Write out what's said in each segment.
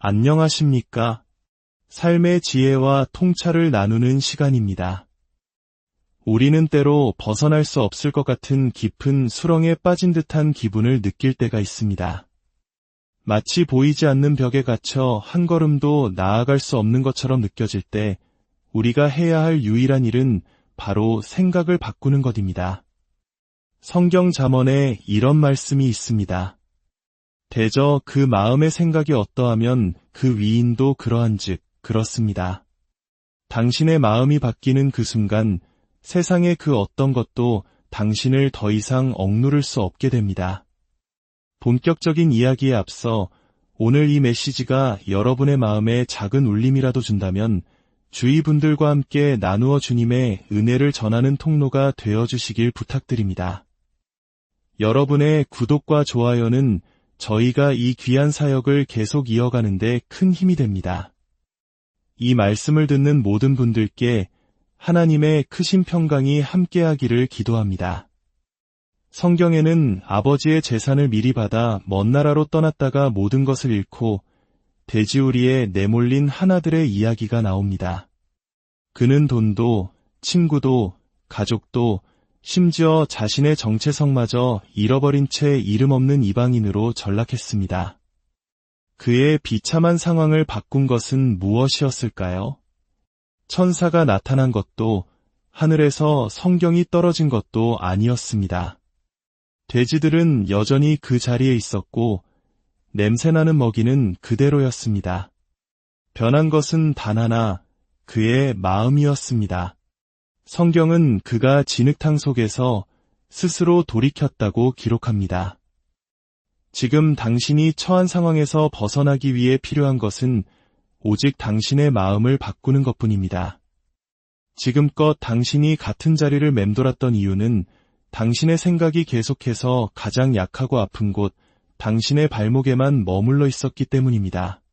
안녕하십니까? 삶의 지혜와 통찰을 나누는 시간입니다. 우리는 때로 벗어날 수 없을 것 같은 깊은 수렁에 빠진 듯한 기분을 느낄 때가 있습니다. 마치 보이지 않는 벽에 갇혀 한 걸음도 나아갈 수 없는 것처럼 느껴질 때 우리가 해야 할 유일한 일은 바로 생각을 바꾸는 것입니다. 성경 잠언에 이런 말씀이 있습니다. 대저 그 마음의 생각이 어떠하면 그 위인도 그러한즉 그렇습니다. 당신의 마음이 바뀌는 그 순간 세상의 그 어떤 것도 당신을 더 이상 억누를 수 없게 됩니다. 본격적인 이야기에 앞서 오늘 이 메시지가 여러분의 마음에 작은 울림이라도 준다면 주위 분들과 함께 나누어 주님의 은혜를 전하는 통로가 되어주시길 부탁드립니다. 여러분의 구독과 좋아요는 저희가 이 귀한 사역을 계속 이어가는 데 큰 힘이 됩니다. 이 말씀을 듣는 모든 분들께 하나님의 크신 평강이 함께하기를 기도합니다. 성경에는 아버지의 재산을 미리 받아 먼 나라로 떠났다가 모든 것을 잃고 돼지우리에 내몰린 한 아들의 이야기가 나옵니다. 그는 돈도, 친구도, 가족도, 심지어 자신의 정체성마저 잃어버린 채 이름 없는 이방인으로 전락했습니다. 그의 비참한 상황을 바꾼 것은 무엇이었을까요? 천사가 나타난 것도 하늘에서 성경이 떨어진 것도 아니었습니다. 돼지들은 여전히 그 자리에 있었고 냄새나는 먹이는 그대로였습니다. 변한 것은 단 하나, 그의 마음이었습니다. 성경은 그가 진흙탕 속에서 스스로 돌이켰다고 기록합니다. 지금 당신이 처한 상황에서 벗어나기 위해 필요한 것은 오직 당신의 마음을 바꾸는 것뿐입니다. 지금껏 당신이 같은 자리를 맴돌았던 이유는 당신의 생각이 계속해서 가장 약하고 아픈 곳, 당신의 발목에만 머물러 있었기 때문입니다.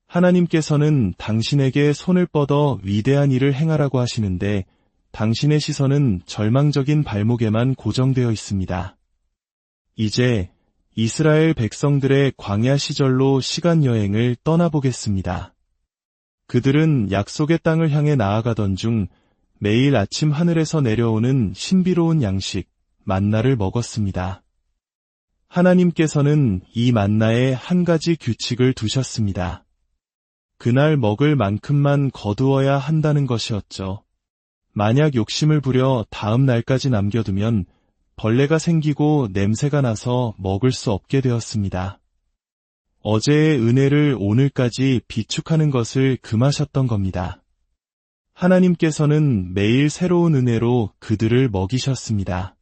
하나님께서는 당신에게 손을 뻗어 위대한 일을 행하라고 하시는데 당신의 시선은 절망적인 발목에만 고정되어 있습니다. 이제 이스라엘 백성들의 광야 시절로 시간 여행을 떠나보겠습니다. 그들은 약속의 땅을 향해 나아가던 중 매일 아침 하늘에서 내려오는 신비로운 양식, 만나를 먹었습니다. 하나님께서는 이 만나에 한 가지 규칙을 두셨습니다. 그날 먹을 만큼만 거두어야 한다는 것이었죠. 만약 욕심을 부려 다음 날까지 남겨두면 벌레가 생기고 냄새가 나서 먹을 수 없게 되었습니다. 어제의 은혜를 오늘까지 비축하는 것을 금하셨던 겁니다. 하나님께서는 매일 새로운 은혜로 그들을 먹이셨습니다.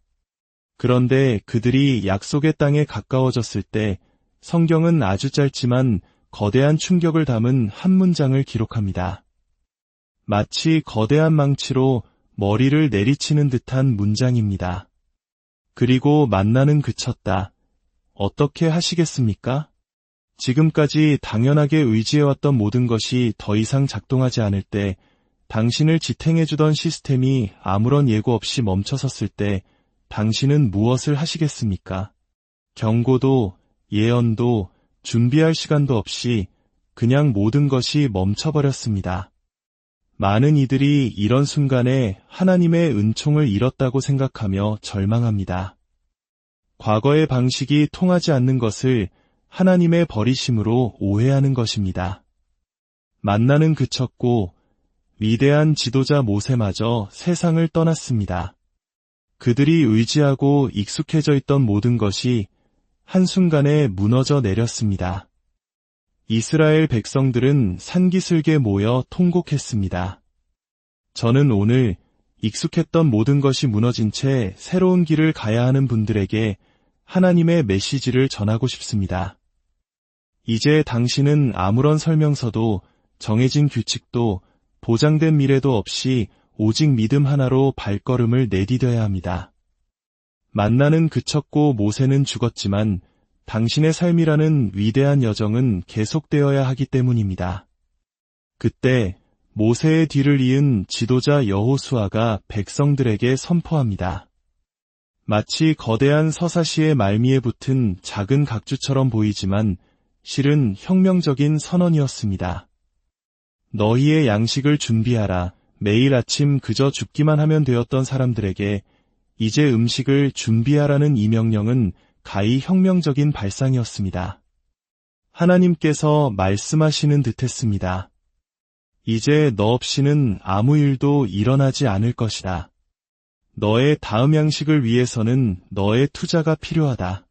그런데 그들이 약속의 땅에 가까워졌을 때 성경은 아주 짧지만 거대한 충격을 담은 한 문장을 기록합니다. 마치 거대한 망치로 머리를 내리치는 듯한 문장입니다. 그리고 만나는 그쳤다. 어떻게 하시겠습니까? 지금까지 당연하게 의지해왔던 모든 것이 더 이상 작동하지 않을 때, 당신을 지탱해주던 시스템이 아무런 예고 없이 멈춰섰을 때 당신은 무엇을 하시겠습니까? 경고도, 예언도, 준비할 시간도 없이 그냥 모든 것이 멈춰버렸습니다. 많은 이들이 이런 순간에 하나님의 은총을 잃었다고 생각하며 절망합니다. 과거의 방식이 통하지 않는 것을 하나님의 버리심으로 오해하는 것입니다. 만나는 그쳤고 위대한 지도자 모세마저 세상을 떠났습니다. 그들이 의지하고 익숙해져 있던 모든 것이 한순간에 무너져 내렸습니다. 이스라엘 백성들은 산기슭에 모여 통곡했습니다. 저는 오늘 익숙했던 모든 것이 무너진 채 새로운 길을 가야 하는 분들에게 하나님의 메시지를 전하고 싶습니다. 이제 당신은 아무런 설명서도 정해진 규칙도 보장된 미래도 없이 오직 믿음 하나로 발걸음을 내디뎌야 합니다. 만나는 그쳤고 모세는 죽었지만 당신의 삶이라는 위대한 여정은 계속되어야 하기 때문입니다. 그때 모세의 뒤를 이은 지도자 여호수아가 백성들에게 선포합니다. 마치 거대한 서사시의 말미에 붙은 작은 각주처럼 보이지만 실은 혁명적인 선언이었습니다. 너희의 양식을 준비하라. 매일 아침 그저 죽기만 하면 되었던 사람들에게 이제 음식을 준비하라는 이 명령은 가히 혁명적인 발상이었습니다. 하나님께서 말씀하시는 듯했습니다. 이제 너 없이는 아무 일도 일어나지 않을 것이다. 너의 다음 양식을 위해서는 너의 투자가 필요하다.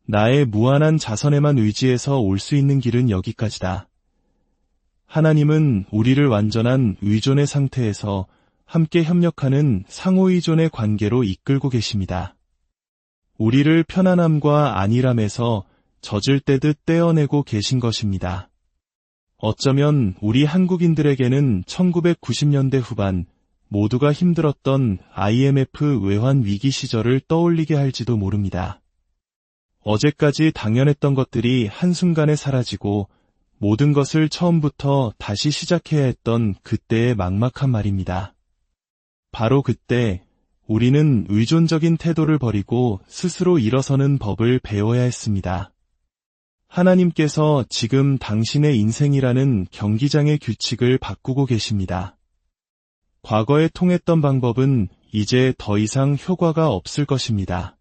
나의 무한한 자선에만 의지해서 올 수 있는 길은 여기까지다. 하나님은 우리를 완전한 의존의 상태에서 함께 협력하는 상호의존의 관계로 이끌고 계십니다. 우리를 편안함과 안일함에서 젖을 떼듯 떼어내고 계신 것입니다. 어쩌면 우리 한국인들에게는 1990년대 후반 모두가 힘들었던 IMF 외환 위기 시절을 떠올리게 할지도 모릅니다. 어제까지 당연했던 것들이 한순간에 사라지고 모든 것을 처음부터 다시 시작해야 했던 그때의 막막한 말입니다. 바로 그때 우리는 의존적인 태도를 버리고 스스로 일어서는 법을 배워야 했습니다. 하나님께서 지금 당신의 인생이라는 경기장의 규칙을 바꾸고 계십니다. 과거에 통했던 방법은 이제 더 이상 효과가 없을 것입니다.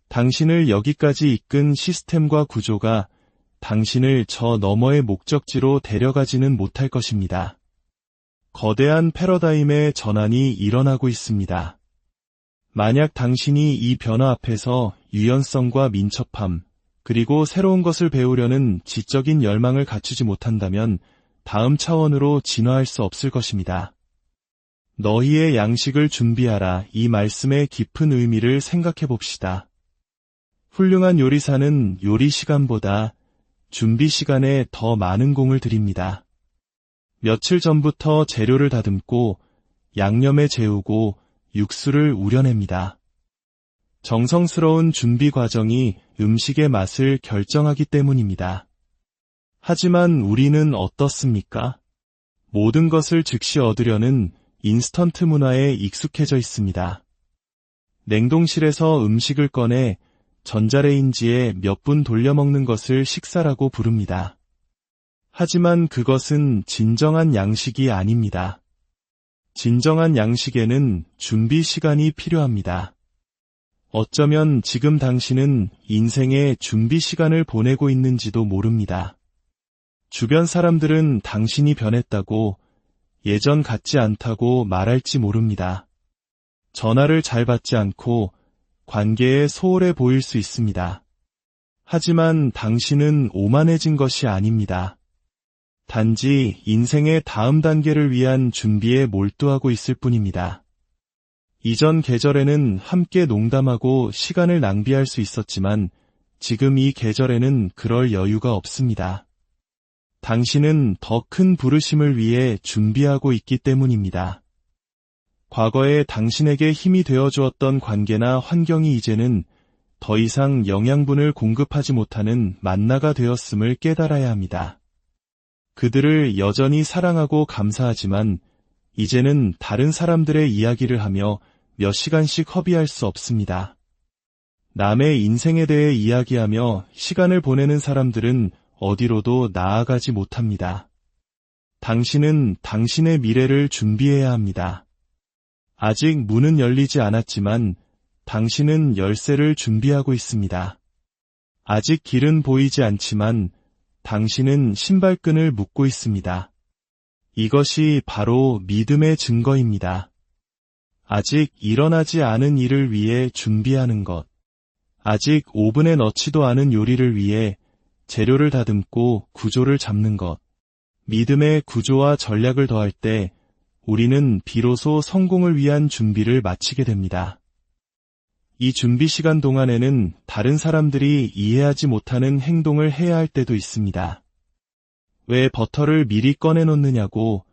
당신을 여기까지 이끈 시스템과 구조가 당신을 저 너머의 목적지로 데려가지는 못할 것입니다. 거대한 패러다임의 전환이 일어나고 있습니다. 만약 당신이 이 변화 앞에서 유연성과 민첩함, 그리고 새로운 것을 배우려는 지적인 열망을 갖추지 못한다면 다음 차원으로 진화할 수 없을 것입니다. 너희의 양식을 준비하라. 이 말씀의 깊은 의미를 생각해 봅시다. 훌륭한 요리사는 요리 시간보다 준비 시간에 더 많은 공을 들입니다. 며칠 전부터 재료를 다듬고 양념에 재우고 육수를 우려냅니다. 정성스러운 준비 과정이 음식의 맛을 결정하기 때문입니다. 하지만 우리는 어떻습니까? 모든 것을 즉시 얻으려는 인스턴트 문화에 익숙해져 있습니다. 냉동실에서 음식을 꺼내 전자레인지에 몇 분 돌려 먹는 것을 식사라고 부릅니다. 하지만 그것은 진정한 양식이 아닙니다. 진정한 양식에는 준비 시간이 필요합니다. 어쩌면 지금 당신은 인생의 준비 시간을 보내고 있는지도 모릅니다. 주변 사람들은 당신이 변했다고, 예전 같지 않다고 말할지 모릅니다. 전화를 잘 받지 않고 관계에 소홀해 보일 수 있습니다. 하지만 당신은 오만해진 것이 아닙니다. 단지 인생의 다음 단계를 위한 준비에 몰두하고 있을 뿐입니다. 이전 계절에는 함께 농담하고 시간을 낭비할 수 있었지만 지금 이 계절에는 그럴 여유가 없습니다. 당신은 더 큰 부르심을 위해 준비하고 있기 때문입니다. 과거에 당신에게 힘이 되어주었던 관계나 환경이 이제는 더 이상 영양분을 공급하지 못하는 만나가 되었음을 깨달아야 합니다. 그들을 여전히 사랑하고 감사하지만 이제는 다른 사람들의 이야기를 하며 몇 시간씩 허비할 수 없습니다. 남의 인생에 대해 이야기하며 시간을 보내는 사람들은 어디로도 나아가지 못합니다. 당신은 당신의 미래를 준비해야 합니다. 아직 문은 열리지 않았지만 당신은 열쇠를 준비하고 있습니다. 아직 길은 보이지 않지만 당신은 신발끈을 묶고 있습니다. 이것이 바로 믿음의 증거입니다. 아직 일어나지 않은 일을 위해 준비하는 것. 아직 오븐에 넣지도 않은 요리를 위해 재료를 다듬고 구조를 잡는 것. 믿음의 구조와 전략을 더할 때 우리는 비로소 성공을 위한 준비를 마치게 됩니다. 이 준비 시간 동안에는 다른 사람들이 이해하지 못하는 행동을 해야 할 때도 있습니다. 왜 버터를 미리 꺼내놓느냐고,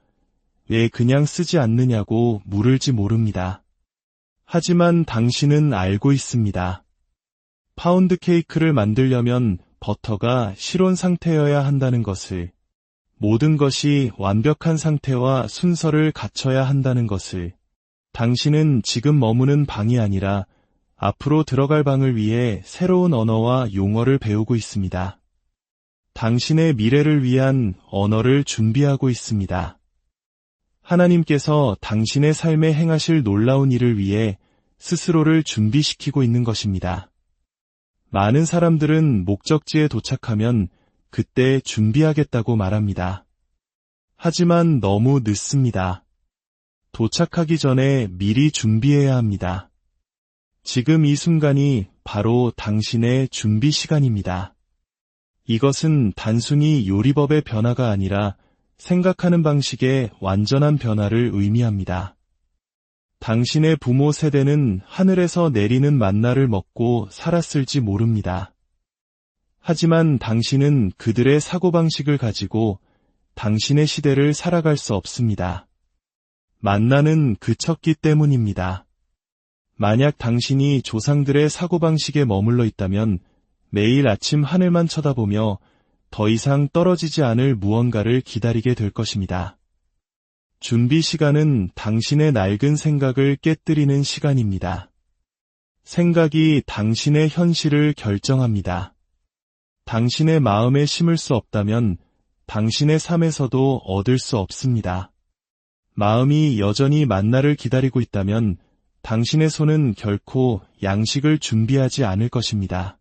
왜 그냥 쓰지 않느냐고 물을지 모릅니다. 하지만 당신은 알고 있습니다. 파운드 케이크를 만들려면 버터가 실온 상태여야 한다는 것을, 모든 것이 완벽한 상태와 순서를 갖춰야 한다는 것을, 당신은 지금 머무는 방이 아니라 앞으로 들어갈 방을 위해 새로운 언어와 용어를 배우고 있습니다. 당신의 미래를 위한 언어를 준비하고 있습니다. 하나님께서 당신의 삶에 행하실 놀라운 일을 위해 스스로를 준비시키고 있는 것입니다. 많은 사람들은 목적지에 도착하면 그때 준비하겠다고 말합니다. 하지만 너무 늦습니다. 도착하기 전에 미리 준비해야 합니다. 지금 이 순간이 바로 당신의 준비 시간입니다. 이것은 단순히 요리법의 변화가 아니라 생각하는 방식의 완전한 변화를 의미합니다. 당신의 부모 세대는 하늘에서 내리는 만나를 먹고 살았을지 모릅니다. 하지만 당신은 그들의 사고방식을 가지고 당신의 시대를 살아갈 수 없습니다. 만나는 그쳤기 때문입니다. 만약 당신이 조상들의 사고방식에 머물러 있다면 매일 아침 하늘만 쳐다보며 더 이상 떨어지지 않을 무언가를 기다리게 될 것입니다. 준비 시간은 당신의 낡은 생각을 깨뜨리는 시간입니다. 생각이 당신의 현실을 결정합니다. 당신의 마음에 심을 수 없다면 당신의 삶에서도 얻을 수 없습니다. 마음이 여전히 만나를 기다리고 있다면 당신의 손은 결코 양식을 준비하지 않을 것입니다.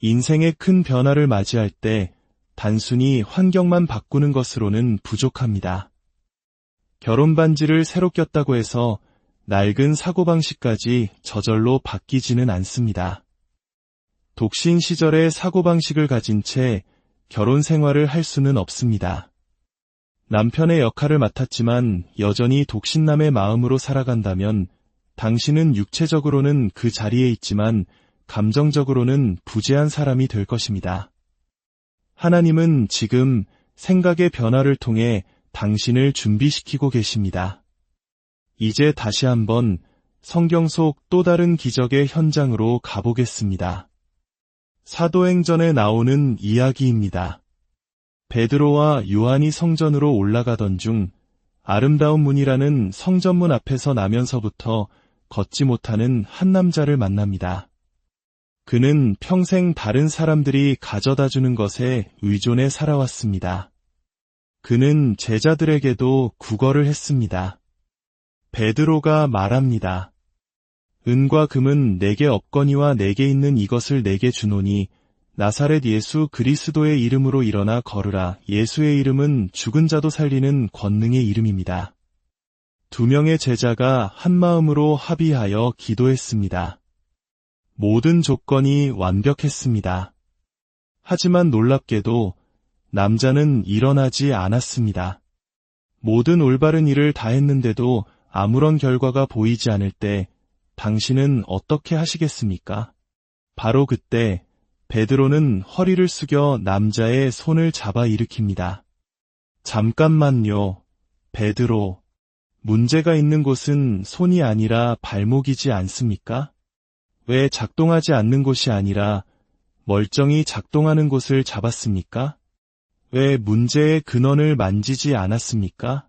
인생의 큰 변화를 맞이할 때 단순히 환경만 바꾸는 것으로는 부족합니다. 결혼 반지를 새로 꼈다고 해서 낡은 사고방식까지 저절로 바뀌지는 않습니다. 독신 시절의 사고방식을 가진 채 결혼 생활을 할 수는 없습니다. 남편의 역할을 맡았지만 여전히 독신남의 마음으로 살아간다면 당신은 육체적으로는 그 자리에 있지만 감정적으로는 부재한 사람이 될 것입니다. 하나님은 지금 생각의 변화를 통해 당신을 준비시키고 계십니다. 이제 다시 한번 성경 속 또 다른 기적의 현장으로 가보겠습니다. 사도행전에 나오는 이야기입니다. 베드로와 요한이 성전으로 올라가던 중 아름다운 문이라는 성전문 앞에서 나면서부터 걷지 못하는 한 남자를 만납니다. 그는 평생 다른 사람들이 가져다 주는 것에 의존해 살아왔습니다. 그는 제자들에게도 구걸을 했습니다. 베드로가 말합니다. 은과 금은 내게 없거니와 내게 있는 이것을 내게 주노니 나사렛 예수 그리스도의 이름으로 일어나 걸으라. 예수의 이름은 죽은 자도 살리는 권능의 이름입니다. 두 명의 제자가 한 마음으로 합의하여 기도했습니다. 모든 조건이 완벽했습니다. 하지만 놀랍게도 남자는 일어나지 않았습니다. 모든 올바른 일을 다 했는데도 아무런 결과가 보이지 않을 때 당신은 어떻게 하시겠습니까? 바로 그때 베드로는 허리를 숙여 남자의 손을 잡아 일으킵니다. 잠깐만요, 베드로. 문제가 있는 곳은 손이 아니라 발목이지 않습니까? 왜 작동하지 않는 곳이 아니라 멀쩡히 작동하는 곳을 잡았습니까? 왜 문제의 근원을 만지지 않았습니까?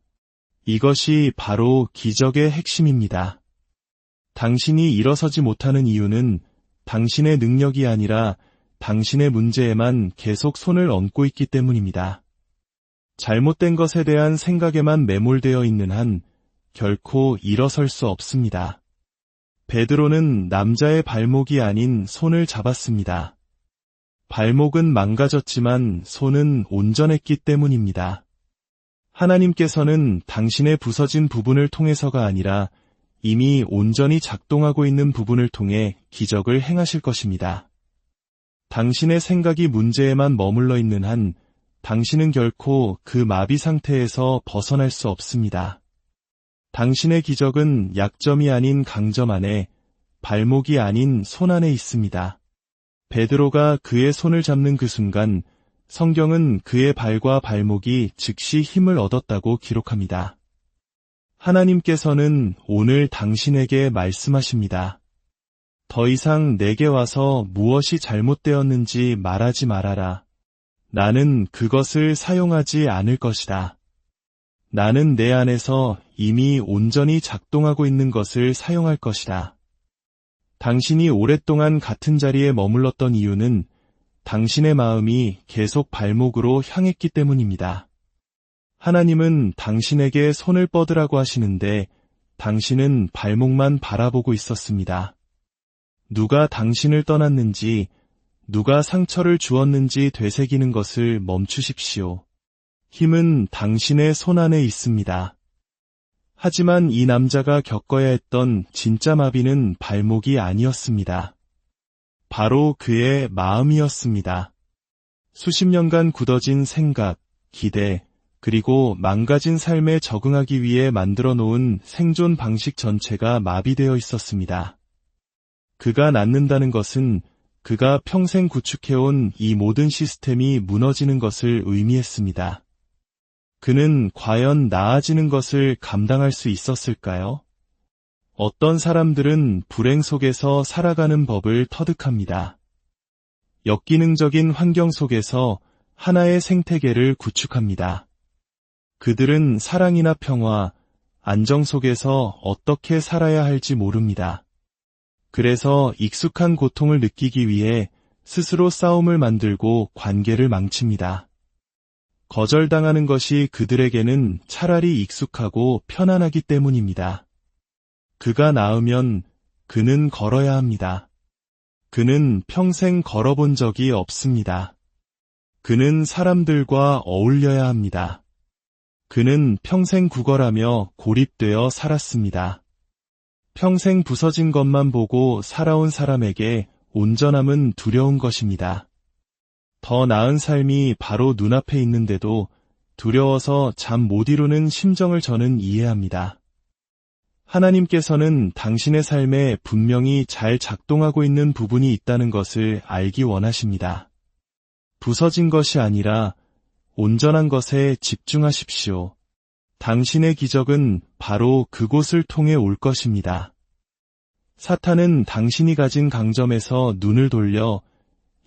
이것이 바로 기적의 핵심입니다. 당신이 일어서지 못하는 이유는 당신의 능력이 아니라 당신의 문제에만 계속 손을 얹고 있기 때문입니다. 잘못된 것에 대한 생각에만 매몰되어 있는 한 결코 일어설 수 없습니다. 베드로는 남자의 발목이 아닌 손을 잡았습니다. 발목은 망가졌지만 손은 온전했기 때문입니다. 하나님께서는 당신의 부서진 부분을 통해서가 아니라 이미 온전히 작동하고 있는 부분을 통해 기적을 행하실 것입니다. 당신의 생각이 문제에만 머물러 있는 한 당신은 결코 그 마비 상태에서 벗어날 수 없습니다. 당신의 기적은 약점이 아닌 강점 안에, 발목이 아닌 손 안에 있습니다. 베드로가 그의 손을 잡는 그 순간 성경은 그의 발과 발목이 즉시 힘을 얻었다고 기록합니다. 하나님께서는 오늘 당신에게 말씀하십니다. 더 이상 내게 와서 무엇이 잘못되었는지 말하지 말아라. 나는 그것을 사용하지 않을 것이다. 나는 내 안에서 이미 온전히 작동하고 있는 것을 사용할 것이다. 당신이 오랫동안 같은 자리에 머물렀던 이유는 당신의 마음이 계속 발목으로 향했기 때문입니다. 하나님은 당신에게 손을 뻗으라고 하시는데 당신은 발목만 바라보고 있었습니다. 누가 당신을 떠났는지, 누가 상처를 주었는지 되새기는 것을 멈추십시오. 힘은 당신의 손 안에 있습니다. 하지만 이 남자가 겪어야 했던 진짜 마비는 발목이 아니었습니다. 바로 그의 마음이었습니다. 수십 년간 굳어진 생각, 기대, 그리고 망가진 삶에 적응하기 위해 만들어 놓은 생존 방식 전체가 마비되어 있었습니다. 그가 낫는다는 것은 그가 평생 구축해온 이 모든 시스템이 무너지는 것을 의미했습니다. 그는 과연 나아지는 것을 감당할 수 있었을까요? 어떤 사람들은 불행 속에서 살아가는 법을 터득합니다. 역기능적인 환경 속에서 하나의 생태계를 구축합니다. 그들은 사랑이나 평화, 안정 속에서 어떻게 살아야 할지 모릅니다. 그래서 익숙한 고통을 느끼기 위해 스스로 싸움을 만들고 관계를 망칩니다. 거절당하는 것이 그들에게는 차라리 익숙하고 편안하기 때문입니다. 그가 나으면 그는 걸어야 합니다. 그는 평생 걸어본 적이 없습니다. 그는 사람들과 어울려야 합니다. 그는 평생 구걸하며 고립되어 살았습니다. 평생 부서진 것만 보고 살아온 사람에게 온전함은 두려운 것입니다. 더 나은 삶이 바로 눈앞에 있는데도 두려워서 잠 못 이루는 심정을 저는 이해합니다. 하나님께서는 당신의 삶에 분명히 잘 작동하고 있는 부분이 있다는 것을 알기 원하십니다. 부서진 것이 아니라 온전한 것에 집중하십시오. 당신의 기적은 바로 그곳을 통해 올 것입니다. 사탄은 당신이 가진 강점에서 눈을 돌려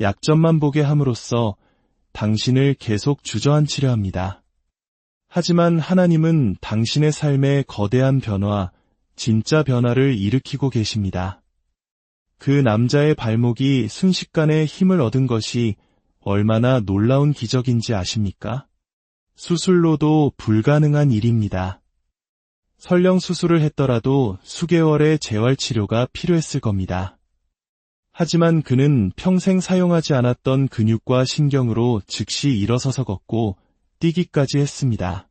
약점만 보게 함으로써 당신을 계속 주저앉히려 합니다. 하지만 하나님은 당신의 삶에 거대한 변화, 진짜 변화를 일으키고 계십니다. 그 남자의 발목이 순식간에 힘을 얻은 것이 얼마나 놀라운 기적인지 아십니까? 수술로도 불가능한 일입니다. 설령 수술을 했더라도 수개월의 재활치료가 필요했을 겁니다. 하지만 그는 평생 사용하지 않았던 근육과 신경으로 즉시 일어서서 걷고 뛰기까지 했습니다.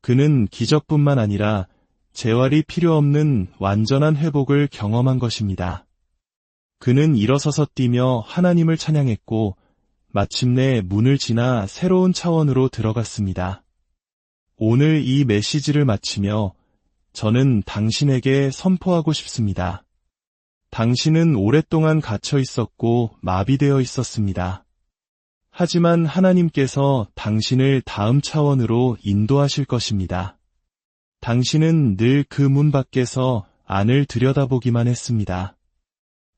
그는 기적뿐만 아니라 재활이 필요 없는 완전한 회복을 경험한 것입니다. 그는 일어서서 뛰며 하나님을 찬양했고 마침내 문을 지나 새로운 차원으로 들어갔습니다. 오늘 이 메시지를 마치며 저는 당신에게 선포하고 싶습니다. 당신은 오랫동안 갇혀 있었고 마비되어 있었습니다. 하지만 하나님께서 당신을 다음 차원으로 인도하실 것입니다. 당신은 늘 그 문 밖에서 안을 들여다보기만 했습니다.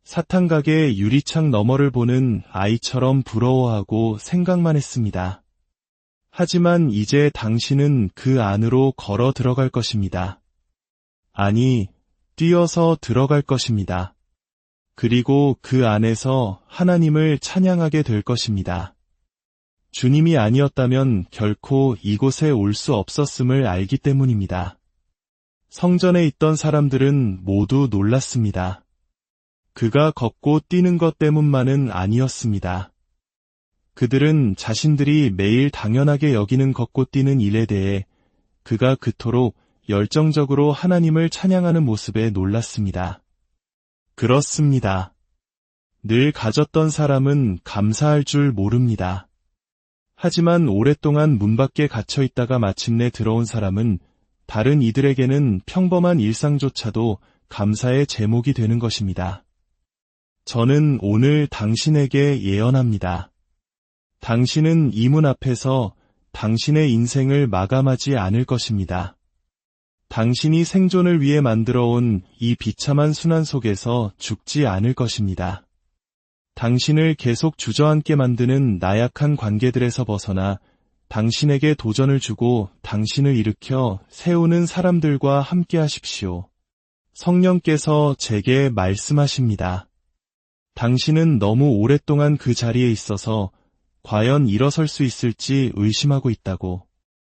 사탕가게 유리창 너머를 보는 아이처럼 부러워하고 생각만 했습니다. 하지만 이제 당신은 그 안으로 걸어 들어갈 것입니다. 아니, 뛰어서 들어갈 것입니다. 그리고 그 안에서 하나님을 찬양하게 될 것입니다. 주님이 아니었다면 결코 이곳에 올 수 없었음을 알기 때문입니다. 성전에 있던 사람들은 모두 놀랐습니다. 그가 걷고 뛰는 것 때문만은 아니었습니다. 그들은 자신들이 매일 당연하게 여기는 걷고 뛰는 일에 대해 그가 그토록 열정적으로 하나님을 찬양하는 모습에 놀랐습니다. 그렇습니다. 늘 가졌던 사람은 감사할 줄 모릅니다. 하지만 오랫동안 문 밖에 갇혀 있다가 마침내 들어온 사람은 다른 이들에게는 평범한 일상조차도 감사의 제목이 되는 것입니다. 저는 오늘 당신에게 예언합니다. 당신은 이 문 앞에서 당신의 인생을 마감하지 않을 것입니다. 당신이 생존을 위해 만들어온 이 비참한 순환 속에서 죽지 않을 것입니다. 당신을 계속 주저앉게 만드는 나약한 관계들에서 벗어나 당신에게 도전을 주고 당신을 일으켜 세우는 사람들과 함께 하십시오. 성령께서 제게 말씀하십니다. 당신은 너무 오랫동안 그 자리에 있어서 과연 일어설 수 있을지 의심하고 있다고.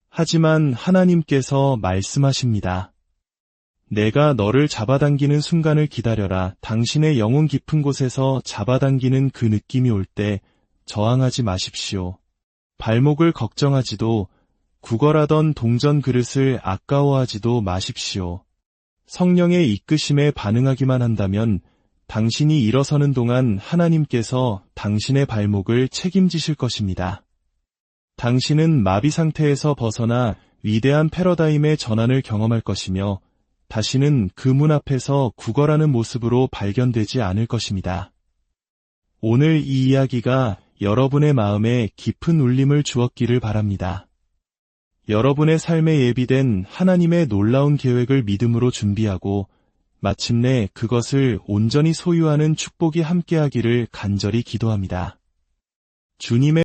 하지만 하나님께서 말씀하십니다. 내가 너를 잡아당기는 순간을 기다려라. 당신의 영혼 깊은 곳에서 잡아당기는 그 느낌이 올 때 저항하지 마십시오. 발목을 걱정하지도 구걸하던 동전 그릇을 아까워하지도 마십시오. 성령의 이끄심에 반응하기만 한다면 당신이 일어서는 동안 하나님께서 당신의 발목을 책임지실 것입니다. 당신은 마비 상태에서 벗어나 위대한 패러다임의 전환을 경험할 것이며 다시는 그 문 앞에서 구걸하는 모습으로 발견되지 않을 것입니다. 오늘 이 이야기가 여러분의 마음에 깊은 울림을 주었기를 바랍니다. 여러분의 삶에 예비된 하나님의 놀라운 계획을 믿음으로 준비하고 마침내 그것을 온전히 소유하는 축복이 함께하기를 간절히 기도합니다. 주님의